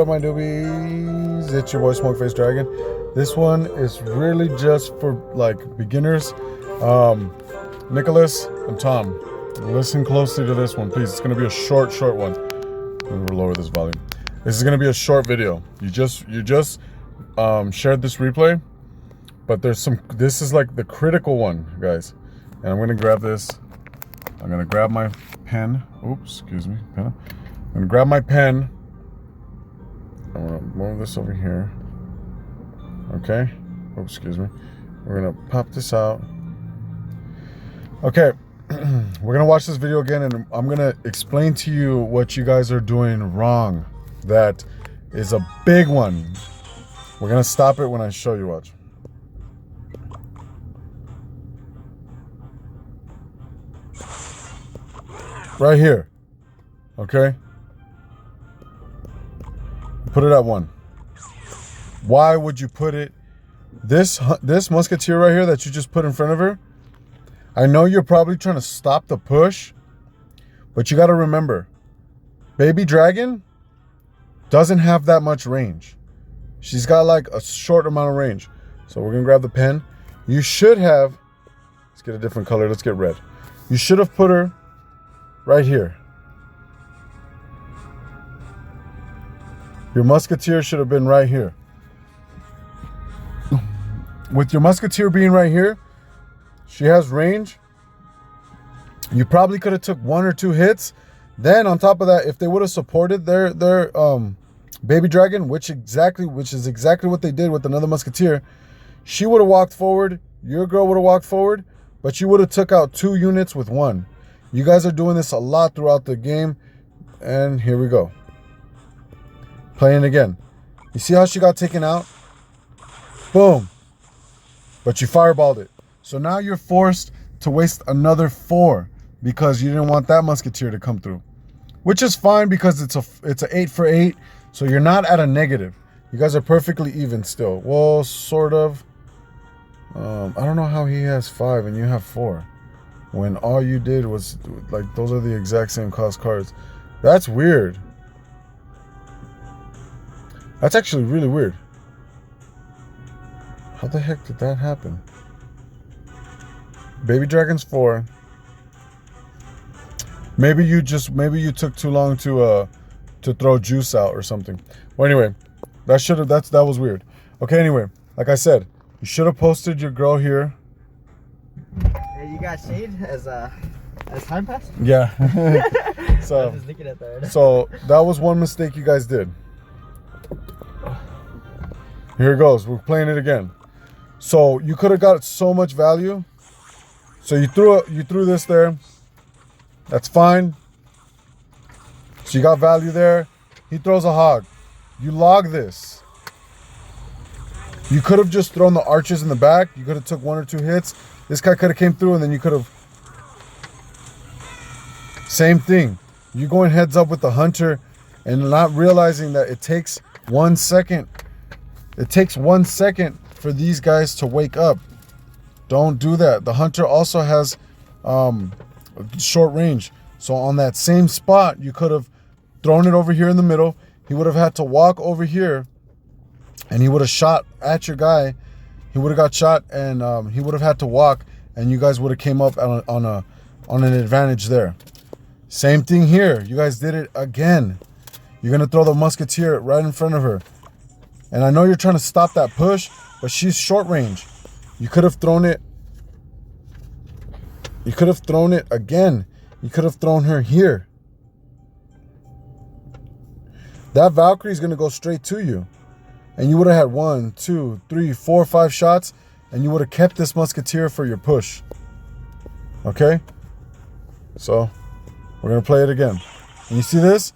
up, my newbies? It's your boy Smokeface Dragon. This one is really just for like beginners. Nicholas and Tom, listen closely to this one, please. It's gonna be a short one. Let me lower this volume. This is gonna be a short video. You just shared this replay, but there's some. This is like the critical one, guys. And I'm gonna grab this. I'm gonna grab my pen. Oops, excuse me, pen. I'm gonna grab my pen. I'm gonna move this over here. Okay. Oops, excuse me. We're gonna pop this out. Okay. We're gonna watch this video again, and I'm gonna explain to you what you guys are doing wrong. That is a big one. We're gonna stop it when I show you. Watch. Right here. Okay. Put it at 1. Why would you put it? This musketeer right here that you just put in front of her. I know you're probably trying to stop the push, but you got to remember, Baby Dragon doesn't have that much range. She's got like a short amount of range. So we're gonna grab the pen. You should have. Let's get a different color. Let's get red. You should have put her right here. Your musketeer should have been right here. With your musketeer being right here, she has range. You probably could have took 1 or 2 hits. Then on top of that, if they would have supported their Baby Dragon, which is exactly what they did with another musketeer, she would have walked forward. Your girl would have walked forward, but you would have took out 2 units with 1. You guys are doing this a lot throughout the game, and here we go. Playing again. You see how she got taken out? Boom. But you fireballed it. So now you're forced to waste another 4 because you didn't want that musketeer to come through. Which is fine because it's a 8 for 8. So you're not at a negative. You guys are perfectly even still. Well, sort of. I don't know how he has 5 and you have 4. When all you did was, like, those are the exact same cost cards. That's weird. That's actually really weird. How the heck did that happen? Baby Dragon's 4. Maybe you took too long to throw juice out or something. Well, anyway, that was weird. Okay, anyway, like I said, you should have posted your girl here. Hey, you got shade as time passed? Yeah. So, I was just looking at that. So that was one mistake you guys did. Here it goes. We're playing it again. So you could have got so much value. So you threw this there. That's fine. So you got value there. He throws a hog. You log this. You could have just thrown the archers in the back. You could have took 1 or 2 hits. This guy could have came through and then you could have. Same thing. You going heads up with the hunter and not realizing that it takes 1 second. It takes 1 second for these guys to wake up. Don't do that. The hunter also has short range. So on that same spot, you could have thrown it over here in the middle. He would have had to walk over here and he would have shot at your guy. He would have got shot and he would have had to walk and you guys would have came up on an advantage there. Same thing here. You guys did it again. You're going to throw the musketeer right in front of her. And I know you're trying to stop that push, but she's short range. You could have thrown it. You could have thrown it again. You could have thrown her here. That Valkyrie is going to go straight to you. And you would have had 1, 2, 3, 4, 5 shots. And you would have kept this musketeer for your push. Okay? So, we're going to play it again. And you see this?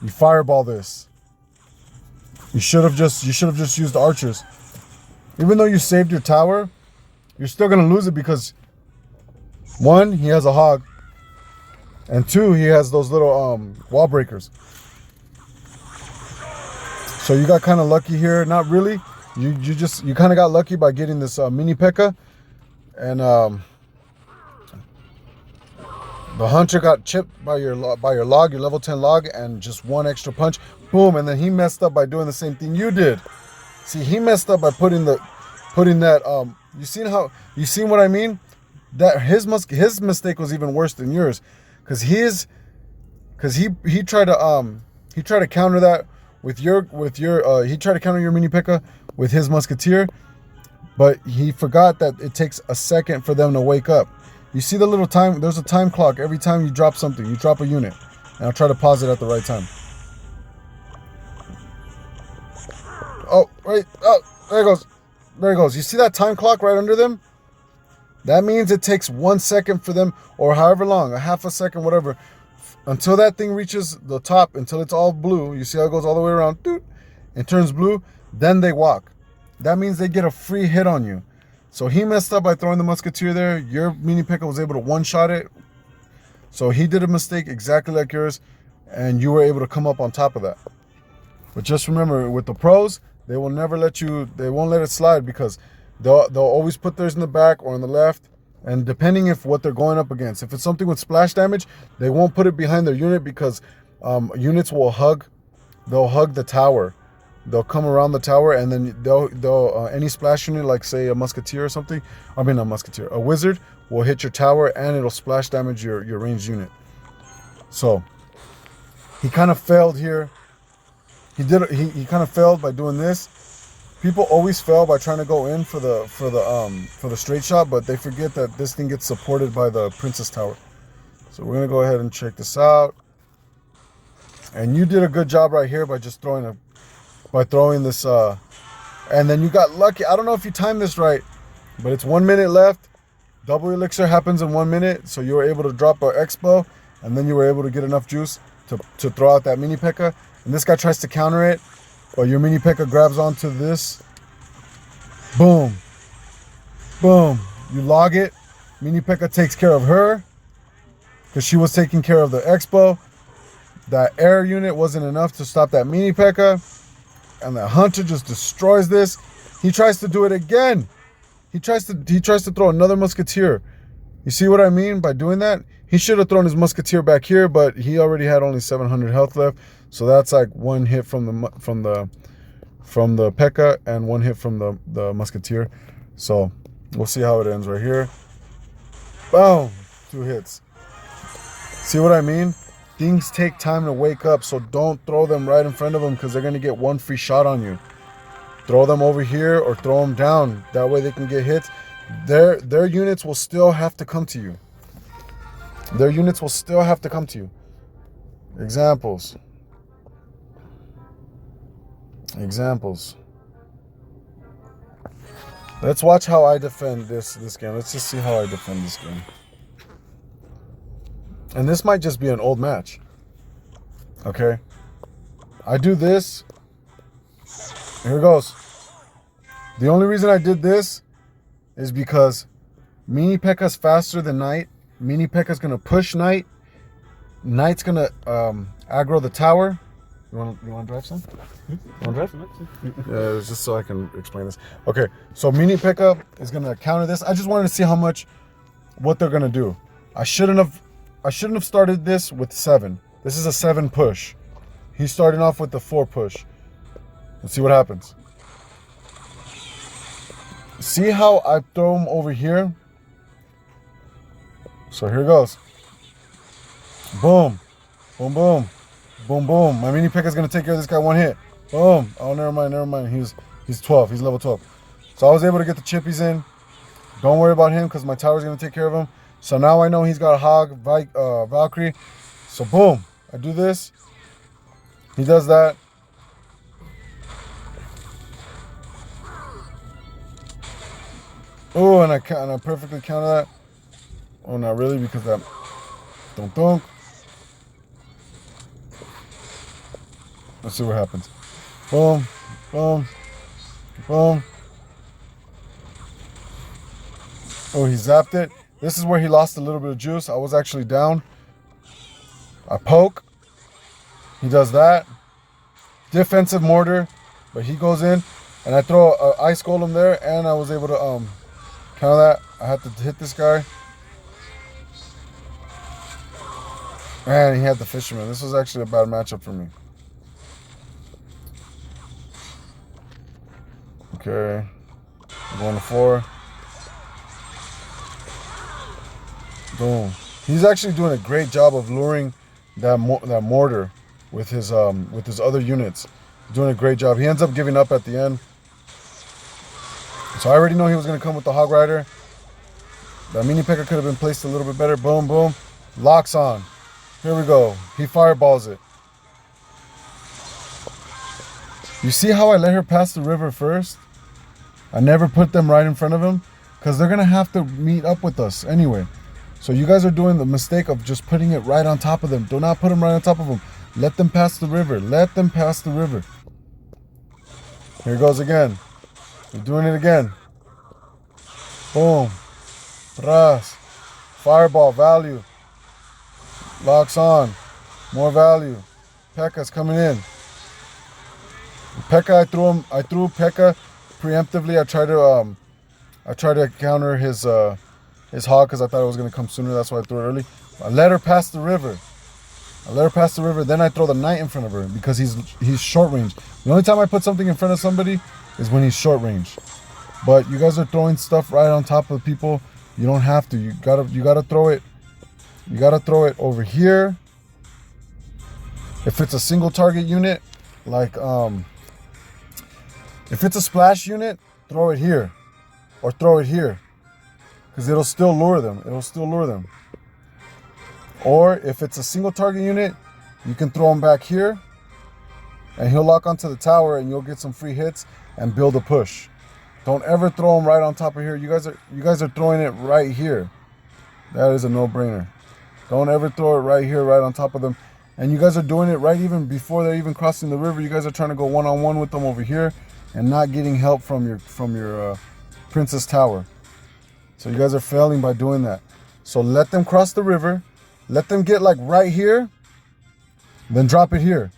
You fireball this. You should have just used the archers. Even though you saved your tower, you're still gonna lose it because 1, he has a hog, and 2, he has those little wall breakers. So you got kind of lucky here. Not really. You kind of got lucky by getting this mini P.E.K.K.A. and The hunter got chipped by your log, your level 10 log, and just one extra punch, boom, and then he messed up by doing the same thing you did. See, he messed up by putting that you seen what I mean? That his mistake was even worse than yours, because he tried to counter that with your he tried to counter your mini P.E.K.K.A. with his musketeer, but he forgot that it takes a second for them to wake up. You see the little time, there's a time clock every time you drop something, you drop a unit. And I'll try to pause it at the right time. Oh, wait, oh, there it goes. There it goes. You see that time clock right under them? That means it takes 1 second for them, or however long, a half a second, whatever, until that thing reaches the top, until it's all blue. You see how it goes all the way around? Doot, it turns blue, then they walk. That means they get a free hit on you. So he messed up by throwing the musketeer there. Your mini P.E.K.K.A. was able to one-shot it. So he did a mistake exactly like yours, and you were able to come up on top of that. But just remember, with the pros, they will never let you, they won't let it slide, because they'll always put theirs in the back or on the left. And depending if what they're going up against, if it's something with splash damage, they won't put it behind their unit, because units will they'll hug the tower. They'll come around the tower, and then they'll any splash unit, like say a musketeer or something, I mean, not musketeer, a wizard will hit your tower, and it'll splash damage your ranged unit. So he kind of failed here. He kind of failed by doing this. People always fail by trying to go in for the straight shot, but they forget that this thing gets supported by the princess tower. So we're gonna go ahead and check this out. And you did a good job right here by just throwing this, and then you got lucky. I don't know if you timed this right, but it's 1 minute left. Double elixir happens in 1 minute, so you were able to drop an expo, and then you were able to get enough juice to throw out that mini P.E.K.K.A. And this guy tries to counter it, but your mini P.E.K.K.A. grabs onto this. Boom. Boom. You log it. Mini P.E.K.K.A. takes care of her, because she was taking care of the expo. That air unit wasn't enough to stop that mini P.E.K.K.A. And the hunter just destroys this. He tries to do it again. He tries to throw another musketeer. You see what I mean by doing that? He should have thrown his musketeer back here, but he already had only 700 health left. So that's like one hit from the P.E.K.K.A. and one hit from the musketeer. So we'll see how it ends right here. Boom, 2 hits. See what I mean? Things take time to wake up, so don't throw them right in front of them, because they're going to get one free shot on you. Throw them over here or throw them down. That way they can get hits. Their units will still have to come to you. Their units will still have to come to you. Examples. Let's watch how I defend this game. Let's just see how I defend this game. And this might just be an old match. Okay. I do this. Here it goes. The only reason I did this is because mini P.E.K.K.A.'s faster than Knight. Mini P.E.K.K.A.'s going to push Knight. Knight's going to aggro the tower. You want to drive some? You want to drive? Yeah, it's just so I can explain this. Okay, so mini P.E.K.K.A. is going to counter this. I just wanted to see what they're going to do. I shouldn't have started this with 7. This is a 7 push. He's starting off with the 4 push. Let's see what happens. See how I throw him over here? So here goes. Boom. Boom, boom. Boom, boom. My mini P.E.K.K.A. is going to take care of this guy 1 hit. Boom. Oh, never mind. He's 12. He's level 12. So I was able to get the chippies in. Don't worry about him, because my tower's going to take care of him. So now I know he's got a Hog, Valkyrie. So boom, I do this. He does that. Oh, and I perfectly counter that. Oh, not really, because that. Don't. Let's see what happens. Boom, boom, boom. Oh, he zapped it. This is where he lost a little bit of juice. I was actually down. I poke. He does that. Defensive mortar. But he goes in. And I throw an ice golem there. And I was able to counter that. I had to hit this guy. Man, he had the fisherman. This was actually a bad matchup for me. Okay. Going to 4. Boom. He's actually doing a great job of luring that mortar with his other units. Doing a great job. He ends up giving up at the end. So I already know he was going to come with the Hog Rider. That mini P.E.K.K.A could have been placed a little bit better. Boom, boom. Locks on. Here we go. He fireballs it. You see how I let her pass the river first? I never put them right in front of him because they're going to have to meet up with us anyway. So you guys are doing the mistake of just putting it right on top of them. Do not put them right on top of them. Let them pass the river. Let them pass the river. Here it goes again. We're doing it again. Boom. Tras. Fireball. Value. Locks on. More value. P.E.K.K.A's coming in. P.E.K.K.A, I threw P.E.K.K.A preemptively. I tried to counter his hog because I thought it was going to come sooner. That's why I threw it early. I let her pass the river. Then I throw the knight in front of her because he's short range. The only time I put something in front of somebody is when he's short range. But you guys are throwing stuff right on top of people. You don't have to. You gotta throw it. You gotta throw it over here. If it's a single target unit, like if it's a splash unit, throw it here. Or throw it here. Because it'll still lure them. Or if it's a single target unit, you can throw him back here. And he'll lock onto the tower and you'll get some free hits and build a push. Don't ever throw him right on top of here. You guys are throwing it right here. That is a no-brainer. Don't ever throw it right here, right on top of them. And you guys are doing it right even before they're even crossing the river. You guys are trying to go one-on-one with them over here and not getting help from your Princess Tower. So you guys are failing by doing that. So let them cross the river. Let them get like right here. Then drop it here.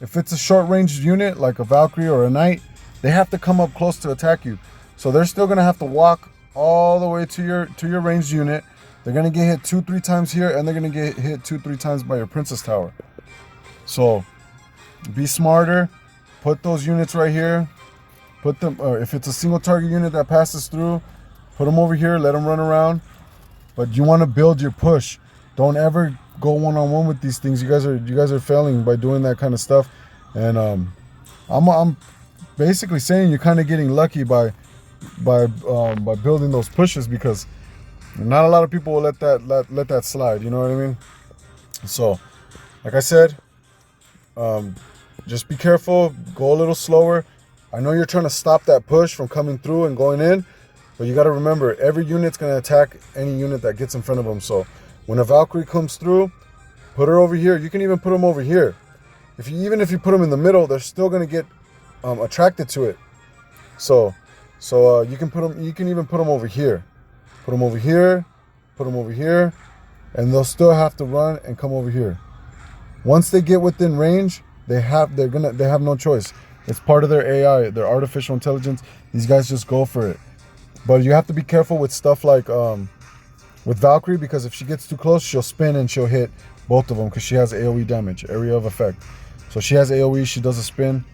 If it's a short-range unit like a Valkyrie or a Knight, they have to come up close to attack you. So they're still going to have to walk all the way to your ranged unit. They're going to get hit 2-3 times here, and they're going to get hit 2-3 times by your Princess Tower. So be smarter. Put those units right here. Put them, if it's a single target unit that passes through, put them over here. Let them run around. But you want to build your push. Don't ever go one-on-one with these things. You guys are failing by doing that kind of stuff. And I'm basically saying you're kind of getting lucky by building those pushes, because not a lot of people will let that slide. You know what I mean? So, like I said, just be careful. Go a little slower. I know you're trying to stop that push from coming through and going in, but you got to remember, every unit's going to attack any unit that gets in front of them. So when a Valkyrie comes through, put her over here. You can even put them over here. Even if you put them in the middle, they're still going to get attracted to it. So you can put them. You can even put them over here. Put them over here. Put them over here, and they'll still have to run and come over here. Once they get within range, they have no choice. It's part of their AI, their artificial intelligence. These guys just go for it. But you have to be careful with stuff like with Valkyrie, because if she gets too close, she'll spin and she'll hit both of them, because she has AoE damage, area of effect. So she has AoE, she does a spin.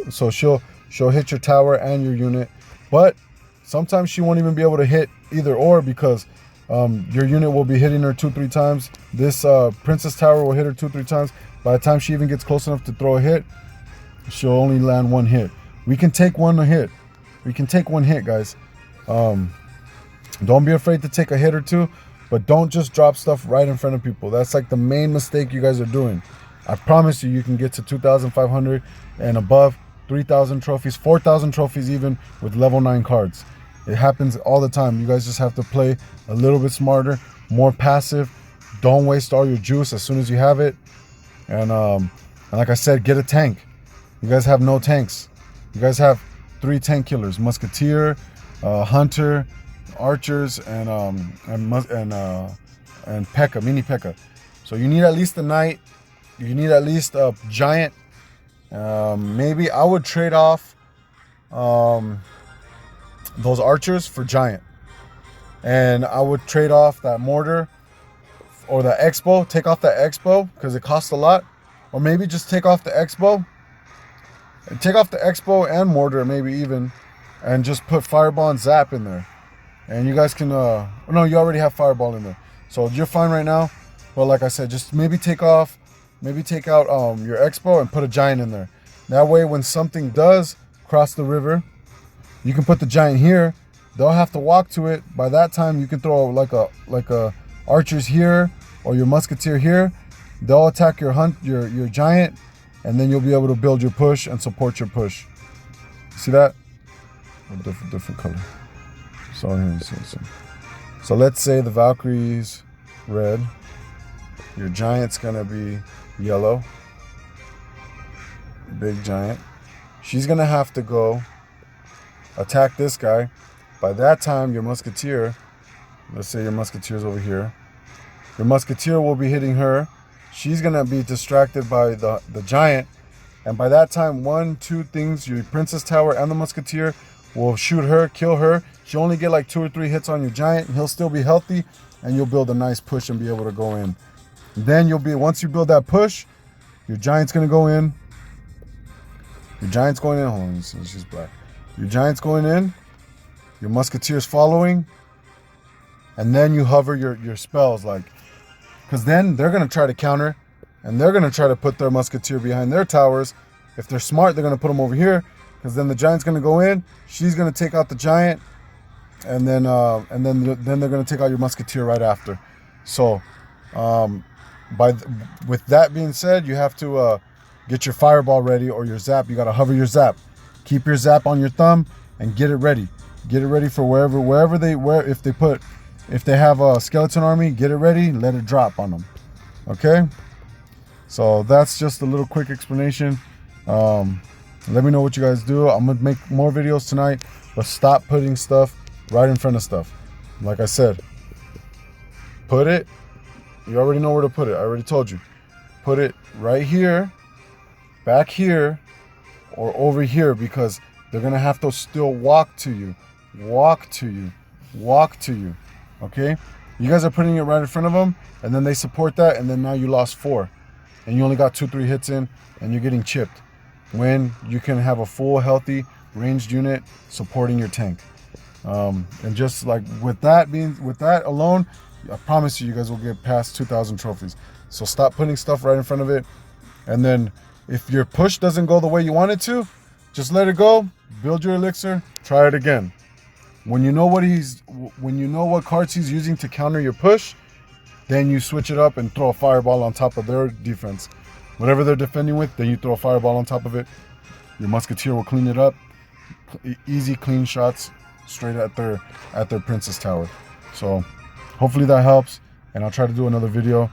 So she'll hit your tower and your unit. But sometimes she won't even be able to hit either or, because your unit will be hitting her 2-3 times. This Princess Tower will hit her 2-3 times. By the time she even gets close enough to throw a hit, she'll only land one hit. We can take one hit. We can take one hit, guys. Don't be afraid to take a hit or two, but don't just drop stuff right in front of people. That's like the main mistake you guys are doing. I promise you can get to 2,500 and above, 3,000 trophies, 4,000 trophies even with level 9 cards. It happens all the time. You guys just have to play a little bit smarter, more passive. Don't waste all your juice as soon as you have it. And like I said, get a tank. You guys have no tanks. You guys have 3 tank killers: Musketeer, Hunter, Archers, and P.E.K.K.A, mini P.E.K.K.A. So you need at least a Knight. You need at least a Giant. Maybe I would trade off those Archers for Giant, and I would trade off that Mortar or the X-bow. Take off the X-bow because it costs a lot. Or maybe just take off the X-bow. Take off the X-bow and mortar, maybe even, and just put fireball and zap in there. And you guys can, no, you already have fireball in there. So you're fine right now. But like I said, just maybe take out your X-bow and put a giant in there. That way, when something does cross the river, you can put the giant here. They'll have to walk to it. By that time, you can throw like a archers here or your musketeer here. They'll attack your giant, and then you'll be able to build your push and support your push. See that? A different color. So let's say the Valkyrie's red. Your giant's gonna be yellow. Big giant. She's gonna have to go attack this guy. By that time, your musketeer, let's say your musketeer's over here. Your musketeer will be hitting her. She's gonna be distracted by the giant. And by that time, 1, 2 things, your princess tower and the musketeer will shoot her, kill her. She'll only get like 2 or 3 hits on your giant, and he'll still be healthy, and you'll build a nice push and be able to go in. Then once you build that push, your giant's gonna go in. Your giant's going in. Hold on, she's black. Your giant's going in. Your musketeer's following. And then you hover your spells, like, because then they're gonna try to counter, and they're gonna try to put their musketeer behind their towers. If they're smart, they're gonna put them over here, because then the giant's gonna go in. She's gonna take out the giant, and then they're gonna take out your musketeer right after. So, with that being said, you have to get your fireball ready or your zap. You gotta hover your zap. Keep your zap on your thumb and get it ready. Get it ready for wherever if they have a skeleton army, get it ready. Let it drop on them. Okay. So that's just a little quick explanation. Let me know what you guys do. I'm gonna make more videos tonight, but stop putting stuff right in front of stuff. Like I said, put it. You already know where to put it. I already told you. Put it right here, back here, or over here, because they're gonna have to still walk to you. Okay? You guys are putting it right in front of them, and then they support that, and then now you lost 4. And you only got 2, 3 hits in, and you're getting chipped. When you can have a full, healthy, ranged unit supporting your tank. And just like with that alone, I promise you guys will get past 2,000 trophies. So stop putting stuff right in front of it. And then if your push doesn't go the way you want it to, just let it go, build your elixir, try it again. When you know what cards he's using to counter your push, then you switch it up and throw a fireball on top of their defense. Whatever they're defending with, then you throw a fireball on top of it. Your musketeer will clean it up. Easy, clean shots straight at their princess tower. So hopefully that helps, and I'll try to do another video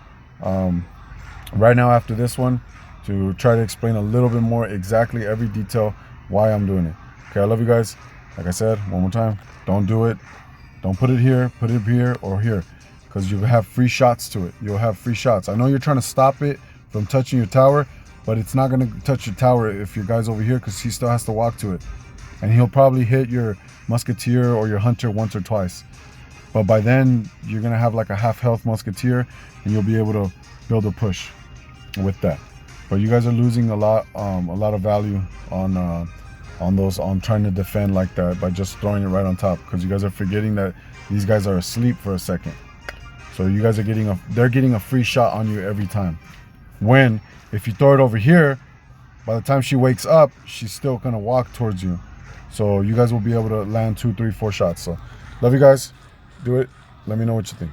right now after this one to try to explain a little bit more exactly every detail why I'm doing it. Okay, I love you guys. Like I said, one more time, don't do it. Don't put it here or here, because you have free shots to it. You'll have free shots. I know you're trying to stop it from touching your tower, but it's not going to touch your tower if your guy's over here, because he still has to walk to it. And he'll probably hit your musketeer or your hunter once or twice. But by then, you're going to have like a half health musketeer, and you'll be able to build a push with that. But you guys are losing a lot of value on trying to defend like that by just throwing it right on top, because you guys are forgetting that these guys are asleep for a second. So you guys are they're getting a free shot on you every time. When if you throw it over here, by the time she wakes up, she's still gonna walk towards you. So you guys will be able to land 2, 3, 4 shots. So love you guys. Do it. Let me know what you think.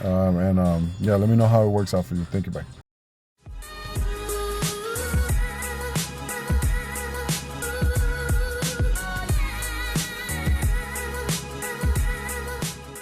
Yeah, let me know how it works out for you. Thank you. Bye.